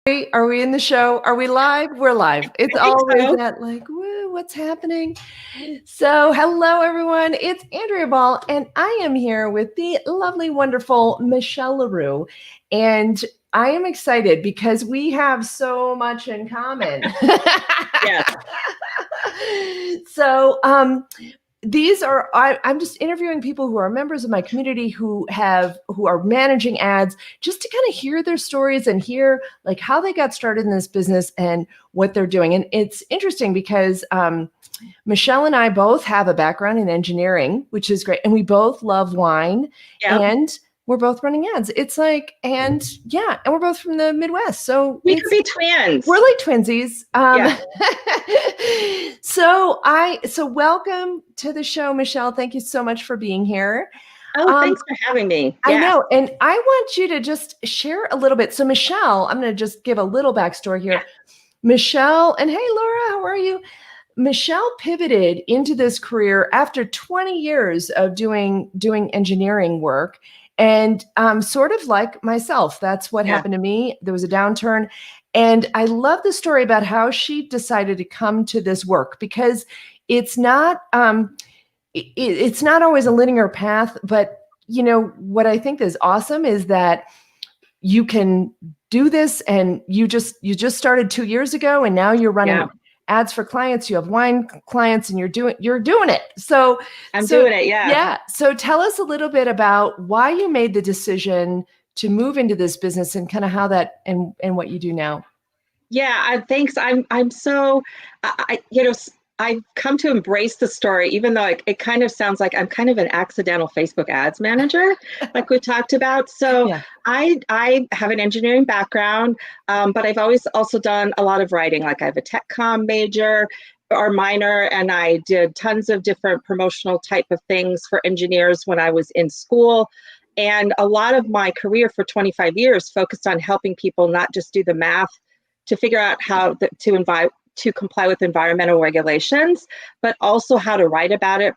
Are we in the show? Are we live? We're live. It's I think always so. that like, woo, what's happening? So, hello everyone. It's Andrea Vahl, and I am here with the lovely, wonderful Michelle LaRue. And I am excited because we have so much in common. Yes. So, I'm just interviewing people who are members of my community who are managing ads, just to kind of hear their stories and hear like how they got started in this business and what they're doing. And it's interesting because Michelle and I both have a background in engineering, which is great, and we both love wine. Yep. And we're both running ads. It's like, and we're both from the Midwest. So We could be twins. We're like twinsies. Yeah. So welcome to the show, Michelle. Thank you so much for being here. Oh, thanks for having me. I know. And I want you to just share a little bit. So Michelle, I'm going to just give a little backstory here. Michelle, and hey, Laura, how are you? Michelle pivoted into this career after 20 years of doing engineering work. And sort of like myself, that's what happened to me. There was a downturn. And I love the story about how she decided to come to this work, because it's not it's not always a linear path. But you know what I think is awesome is that you can do this, and you just started 2 years ago, and now you're running ads for clients. You have wine clients, and you're doing it. So I'm doing it. Yeah. Yeah. So tell us a little bit about why you made the decision to move into this business, and kind of how that and what you do now. Yeah. Thanks. I'm so, I've come to embrace the story, even though it kind of sounds like I'm kind of an accidental Facebook ads manager, like we talked about. So I have an engineering background, but I've always also done a lot of writing. Like I have a tech comm major or minor, and I did tons of different promotional type of things for engineers when I was in school. And a lot of my career for 25 years focused on helping people not just do the math to figure out how to comply with environmental regulations, but also how to write about it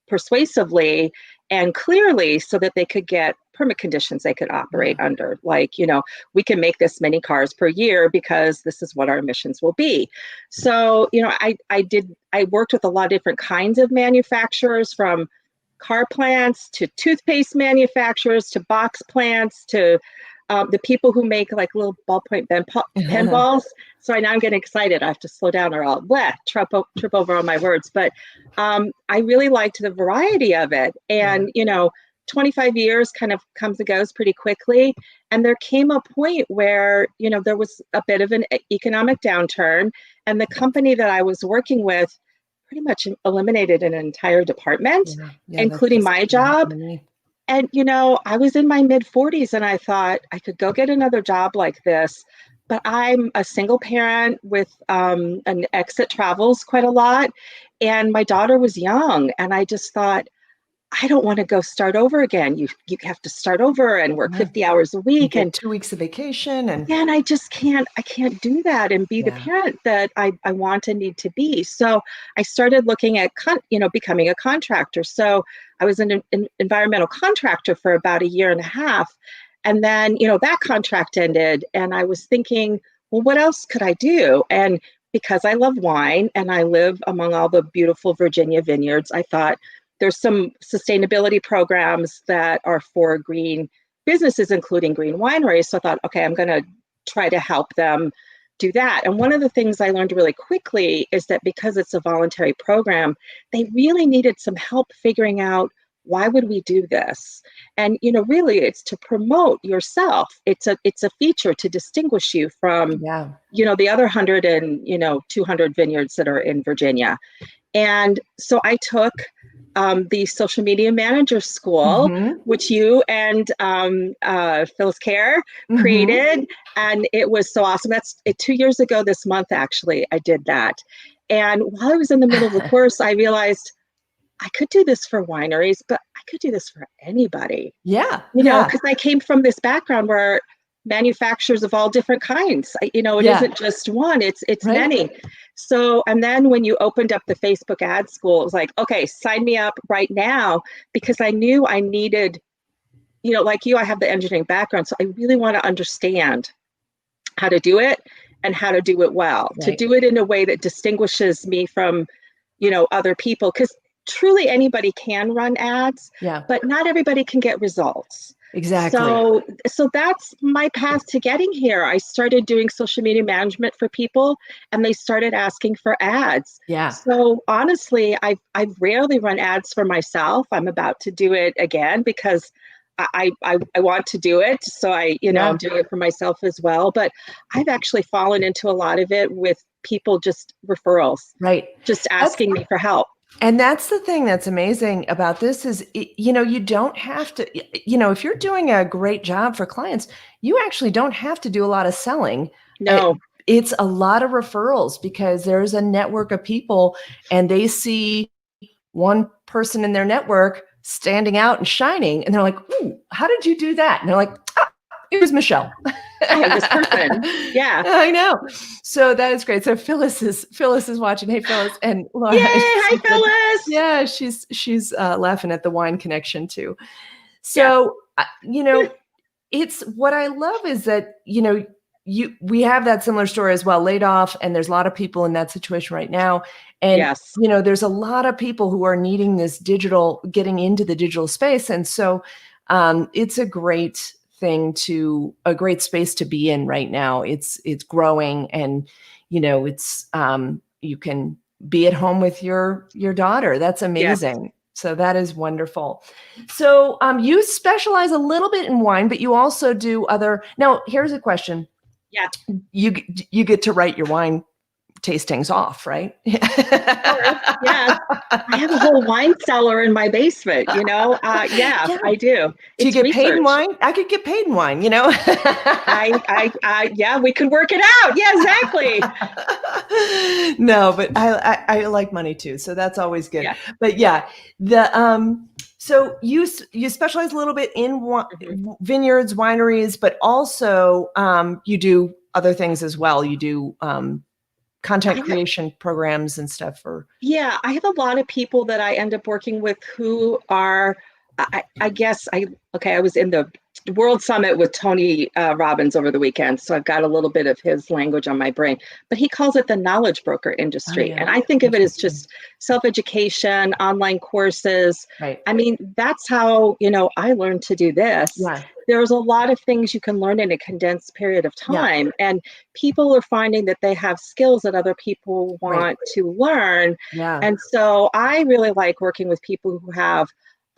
persuasively and clearly, so that they could get permit conditions they could operate under. Like, we can make this many cars per year because this is what our emissions will be. So, I worked with a lot of different kinds of manufacturers, from car plants to toothpaste manufacturers to box plants to the people who make like little ballpoint pen balls. So now I'm getting excited. I have to slow down or I'll trip over on my words. But I really liked the variety of it. And, 25 years kind of comes and goes pretty quickly. And there came a point where, there was a bit of an economic downturn. And the company that I was working with pretty much eliminated an entire department, including my job. And, I was in my mid 40s, and I thought I could go get another job like this. But I'm a single parent with an ex that travels quite a lot. And my daughter was young. And I just thought, I don't want to go start over again. You have to start over and work 50 hours a week and 2 weeks of vacation. And I just can't do that and be the parent that I want and need to be. So I started looking at, becoming a contractor. So I was an environmental contractor for about a year and a half. And then, that contract ended, and I was thinking, well, what else could I do? And because I love wine and I live among all the beautiful Virginia vineyards, I thought there's some sustainability programs that are for green businesses, including green wineries. So I thought, okay, I'm going to try to help them do that. And one of the things I learned really quickly is that because it's a voluntary program, they really needed some help figuring out, why would we do this? And, really it's to promote yourself. It's a feature to distinguish you from, the other 100 and, 200 vineyards that are in Virginia. And so I took the social media manager school, which you and Phyllis Kerr created. And it was so awesome. That's 2 years ago this month, actually, I did that. And while I was in the middle of the course, I realized I could do this for wineries, but I could do this for anybody. Because I came from this background where manufacturers of all different kinds, it isn't just one, it's many. So, and then when you opened up the Facebook ad school, it was like, okay, sign me up right now, because I knew I needed, like you, I have the engineering background. So I really want to understand how to do it and how to do it well, to Right. do it in a way that distinguishes me from, other people. Because truly anybody can run ads, Yeah, but not everybody can get results. exactly. So that's my path to getting here. I started doing social media management for people, and they started asking for ads. Yeah. So honestly, I've rarely run ads for myself. I'm about to do it again because I want to do it. So Yeah. I'm doing it for myself as well. But I've actually fallen into a lot of it with people, just referrals, Right. just That's asking me for help. And that's the thing that's amazing about this is, you don't have to, if you're doing a great job for clients, you actually don't have to do a lot of selling. Uh, No, It's a lot of referrals because there's a network of people and they see one person in their network standing out and shining. And they're like, ooh, how did you do that? And they're like, ah, it was Michelle. I have this person. Yeah. I know. So that is great. So Phyllis is watching. Hey, Phyllis, and Yay. Laura. Hi, She said, Phyllis. yeah, she's laughing at the wine connection too. Yeah. So it's what I love is that we have that similar story as well. Laid off, and there's a lot of people in that situation right now. And Yes. there's a lot of people who are needing this getting into the digital space, and so it's a great a great space to be in right now. It's growing, and it's you can be at home with your daughter. That's Yes. amazing. So that is wonderful. So you specialize a little bit in wine, but you also do other. Now, here's a question. Yeah. You you get to write your wine tastings off, right? Or, yes. I have a whole wine cellar in my basement, Yeah, Yeah. I do. Do you It's get paid in research. wine? I could get paid in wine, Yeah, we could work it out. Yeah, exactly. No, but I like money too, so that's always good. Yeah. But yeah, the so you specialize a little bit in Mhm. vineyards, wineries, but also you do other things as well. You do I content have, creation programs and stuff for. yeah, I have a lot of people that I end up working with who are, I guess okay, I was in the World Summit with Tony Robbins over the weekend, so I've got a little bit of his language on my brain, but he calls it the knowledge broker Oh industry. yeah, And I think of it as interesting. just self-education, online courses. Right. I mean, that's how, I learned to do this. Yeah. There's a lot of things you can learn in a condensed period of Yeah. time. And people are finding that they have skills that other people Right. want to learn. Yeah. And so I really like working with people who have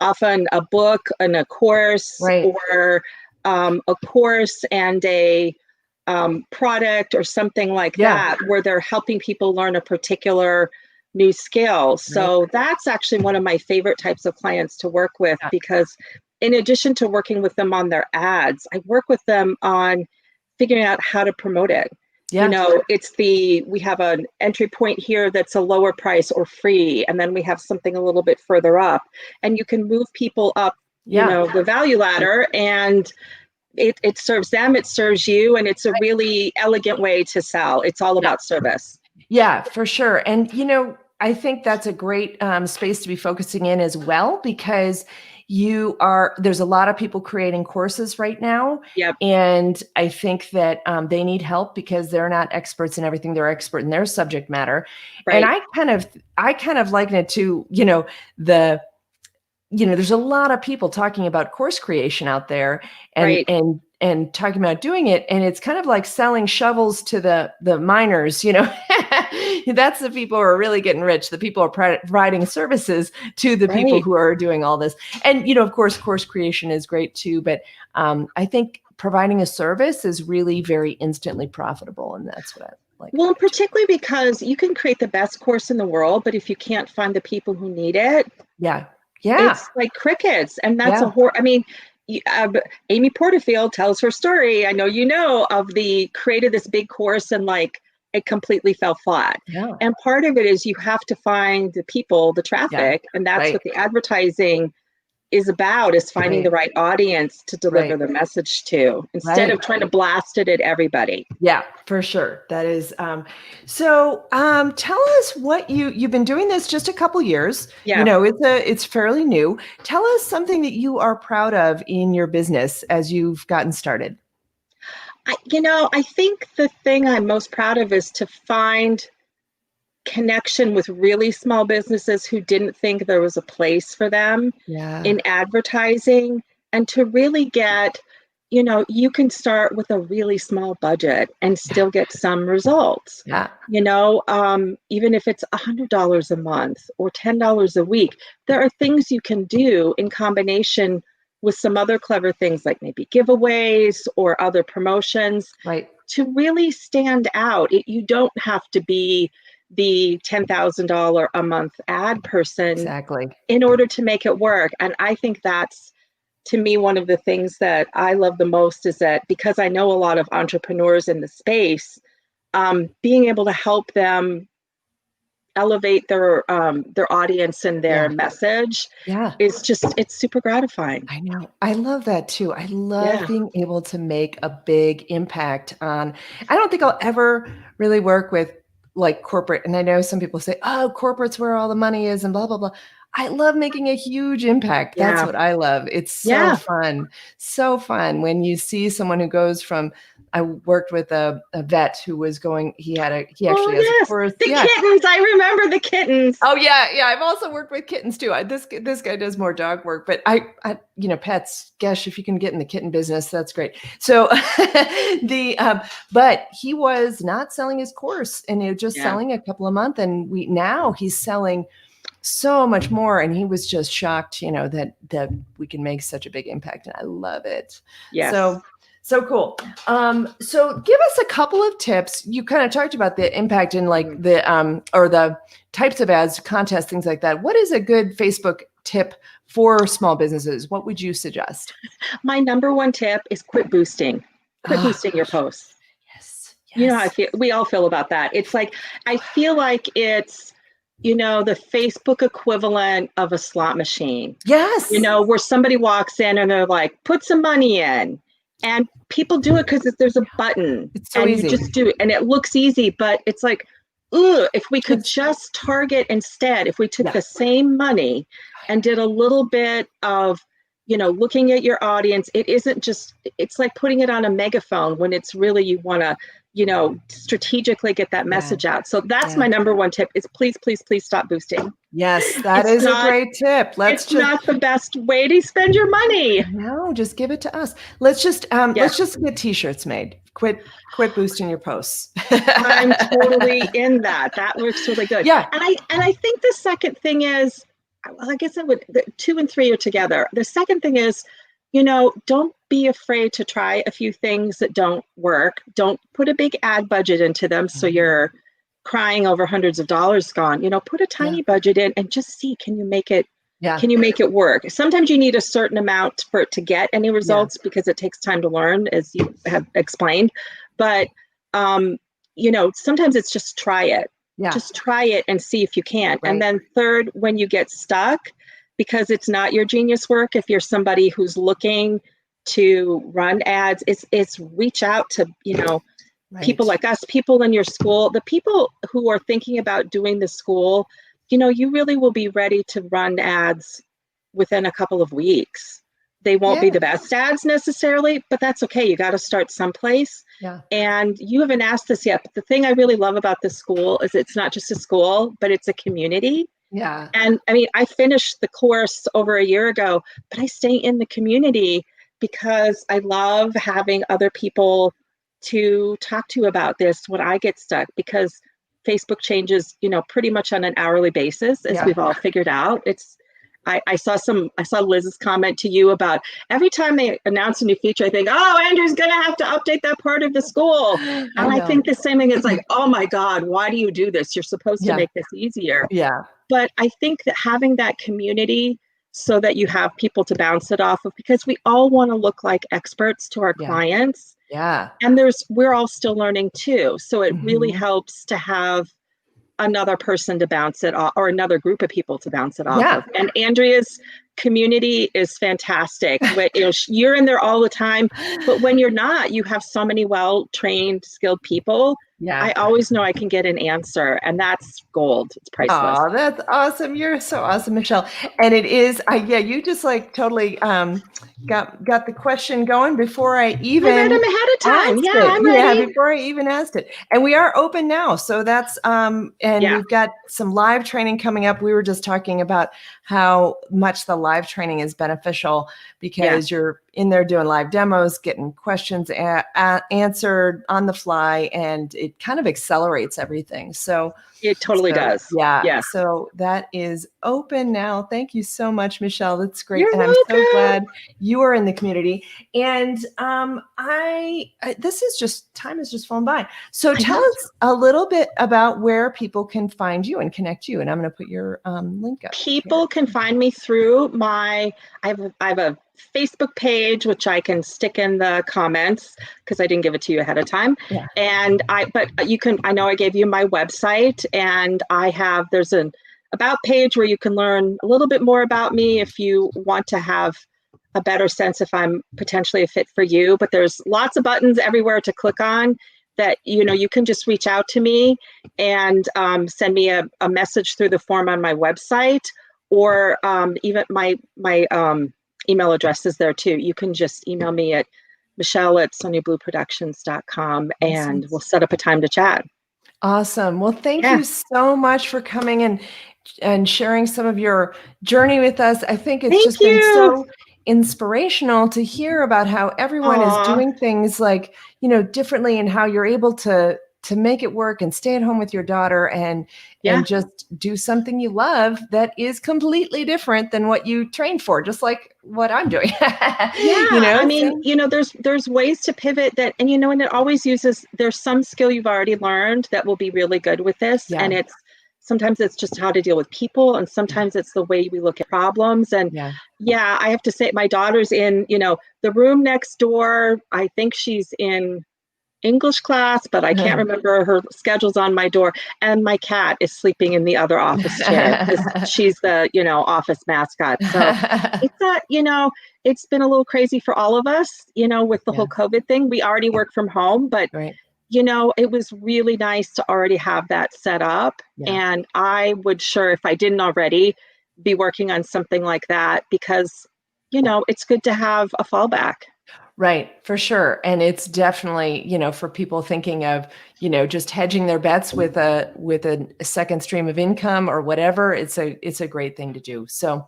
often a book and a course, Right. or a course and a product or something like Yeah. that, where they're helping people learn a particular new skill. Right. So that's actually one of my favorite types of clients to work with, Yeah. because in addition to working with them on their ads, I work with them on figuring out how to promote it. Yeah. We have an entry point here that's a lower price or free, and then we have something a little bit further up, and you can move people up, Yeah. the value ladder, and it serves them, it serves you, and it's a really elegant way to sell. It's all Yeah. about service. Yeah, for sure. And, I think that's a great space to be focusing in as well, because there's a lot of people creating courses right now. Yep. And I think that they need help because they're not experts in everything. They're expert in their subject matter. And Right. I kind of liken it to, the, there's a lot of people talking about course creation out there and, Right. and talking about doing it. And it's kind of like selling shovels to the miners, that's the people who are really getting rich. The people are providing services to the people Right. who are doing all this. And, of course, course creation is great too. But I think providing a service is really very instantly profitable. And that's what I like. Well, particularly because you can create the best course in the world, but if you can't find the people who need it, Yeah. Yeah. it's like crickets. And that's Yeah. I mean, Amy Porterfield tells her story. I know of the created this big course, and like it completely fell flat. Yeah. And part of it is you have to find the people, the Yeah. traffic, and that's Right. what the advertising is about, is finding the right audience to deliver Right. the message to, instead Right. of trying to blast it at everybody. Yeah, for sure. That is. So tell us what you've been doing this just a couple years. Yeah. It's fairly new. Tell us something that you are proud of in your business as you've gotten started. I think the thing I'm most proud of is to find connection with really small businesses who didn't think there was a place for them Yeah. in advertising, and to really get, you can start with a really small budget and Yeah. still get some results. Yeah. Even if it's $100 a month or $10 a week, there are things you can do in combination with some other clever things like maybe giveaways or other promotions Right. to really stand out. You don't have to be the $10,000 a month ad person Exactly. in order to make it work. And I think that's, to me, one of the things that I love the most is that because I know a lot of entrepreneurs in the space, being able to help them elevate their audience and their Yeah. message Yeah. is just, it's super gratifying. I know. I love that too. I love Yeah. being able to make a big impact on. I don't think I'll ever really work with like corporate. And I know some people say, oh, corporate's where all the money is and blah, blah, blah. I love making a huge impact. That's Yeah. what I love. It's so Yeah. fun. So fun when you see someone who goes from, I worked with a vet who was going, he Oh, actually has a yes. course. The Yeah. kittens. I remember the kittens. Oh yeah. I've also worked with kittens too. This guy does more dog work, but pets. Gosh, if you can get in the kitten business, that's great. So but he was not selling his course, and he was just Yeah. selling a couple a month, and now he's selling so much more, and he was just shocked, that we can make such a big impact, and I love it. Yes. So cool. So give us a couple of tips. You kind of talked about the impact in like or the types of ads, contests, things like that. What is a good Facebook tip for small businesses? What would you suggest? My number one tip is quit boosting. Quit Oh, boosting your posts. yes. You know how I Yes. feel. We all feel about that. It's like, I feel like it's, the Facebook equivalent of a slot machine, Yes. where somebody walks in and they're like, put some money in. And people do it because there's a button It's so and you easy. just do it. And it looks easy, but it's like, ooh, if we could just target instead, if we took the same money and did a little bit of, looking at your audience, it isn't just, it's like putting it on a megaphone when it's really, you want to, strategically get that message out. So that's my number one tip is please, please, please stop boosting. Yes, that is a great tip. It's not the best way to spend your money. No, just give it to us. Let's just get t-shirts made. Quit boosting your posts. I'm totally in that. That works really good. Yeah. And I think the second thing is, well, I guess the 2 and 3 are together. The second thing is, don't be afraid to try a few things that don't work. Don't put a big ad budget into them so you're crying over hundreds of dollars gone. Put a tiny budget in and just see, can you make it work? Sometimes you need a certain amount for it to get any results because it takes time to learn, as you have explained. But sometimes it's just try it. Yeah. Just try it and see if you can. Right. And then third, when you get stuck, because it's not your genius work, if you're somebody who's looking to run ads, it's reach out to, people like us, people in your school, the people who are thinking about doing the school, you really will be ready to run ads within a couple of weeks. They won't be the best ads necessarily, but that's okay. You got to start someplace. Yeah. And you haven't asked this yet, but the thing I really love about this school is it's not just a school, but it's a community. Yeah. And I mean, I finished the course over a year ago, but I stay in the community because I love having other people to talk to about this when I get stuck, because Facebook changes, pretty much on an hourly basis, as we've all figured out. I saw Liz's comment to you about every time they announce a new feature, I think, oh, Andrew's going to have to update that part of the school. And I think the same thing is like, oh my God, why do you do this? You're supposed to make this easier. Yeah. But I think that having that community so that you have people to bounce it off of, because we all want to look like experts to our clients. Yeah. And we're all still learning too. So it really helps to have another person to bounce it off, or another group of people to bounce it off of. And Andrea's community is fantastic. You're in there all the time, but when you're not, you have so many well-trained, skilled people Yeah. I always know I can get an answer, and that's gold. It's priceless. Oh, that's awesome. You're so awesome, Michelle. And it is, yeah, you just like totally got the question going before I I read even them ahead of time. asked Yeah, it. I'm Yeah, ready. before I even asked it. And we are open now. So that's and Yeah, we've got some live training coming up. We were just talking about how much the live training is beneficial yeah, because you're in there doing live demos, getting questions answered on the fly, and it kind of accelerates everything. it totally does. Yeah, Yeah. so that is open now. Thank you so much, Michelle. That's great, You're and I'm so welcome. glad you are in the community. And this is just time has just flown by. So I tell know. us a little bit about where people can find you and connect you. And I'm going to put your link up here. People can find me through I have a Facebook page which I can stick in the comments because I didn't give it to you ahead of time. Yeah. And but you can, I know I gave you my website, and there's an about page where you can learn a little bit more about me if you want to have a better sense if I'm potentially a fit for you. But there's lots of buttons everywhere to click on that, you can just reach out to me and send me a message through the form on my website, or even my email address is there too. You can just email me at michelle@soniablueproductions.com, and we'll set up a time to chat. Awesome. Well, thank Yeah. you so much for coming and sharing some of your journey with us. I think it's Thank just been you. so inspirational to hear about how everyone is Aw. doing things like, differently, and how you're able to make it work and stay at home with your daughter Yeah. and just do something you love that is completely different than what you trained for, just like what I'm doing. Yeah, I mean, So there's ways to pivot that, and it always there's some skill you've already learned that will be really good with this. yeah, And sometimes it's just how to deal with people, and yeah, sometimes it's the way we look at problems. And yeah. yeah, I have to say my daughter's in, the room next door. I think she's in English class, but I can't remember her schedule's on my door. And my cat is sleeping in the other office chair because she's the, office mascot. So it's it's been a little crazy for all of us, with the Yeah, whole COVID thing. We already work from home, but right. it was really nice to already have that set up. Yeah. And I would sure, if I didn't already, be working on something like that because, it's good to have a fallback. Right, for sure. And it's definitely, for people thinking of, just hedging their bets with a second stream of income or whatever, it's a great thing to do. So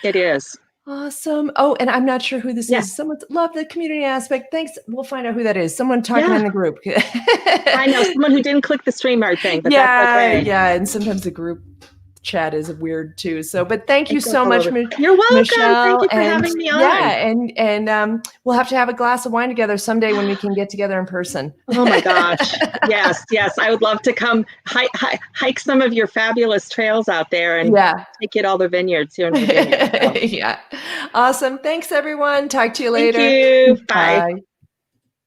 It is. awesome. Oh, and I'm not sure who this Yeah. is. Someone's love the community aspect. Thanks. We'll find out who that is. Someone talking Yeah. in the group. I know someone who didn't click the StreamYard thing, but that's Yeah, okay. yeah. And sometimes the group chat is weird too. So, but thank you It goes so all much, over. You're welcome. Thank Michelle. you for And having me yeah, on. and we'll have to have a glass of wine together someday when we can get together in person. Oh my gosh. Yes, yes. I would love to come hike some of your fabulous trails out there and Yeah. take you to all the vineyards here in Virginia. So. Yeah. Awesome. Thanks, everyone. Talk to you Thank later. you. Bye. Bye.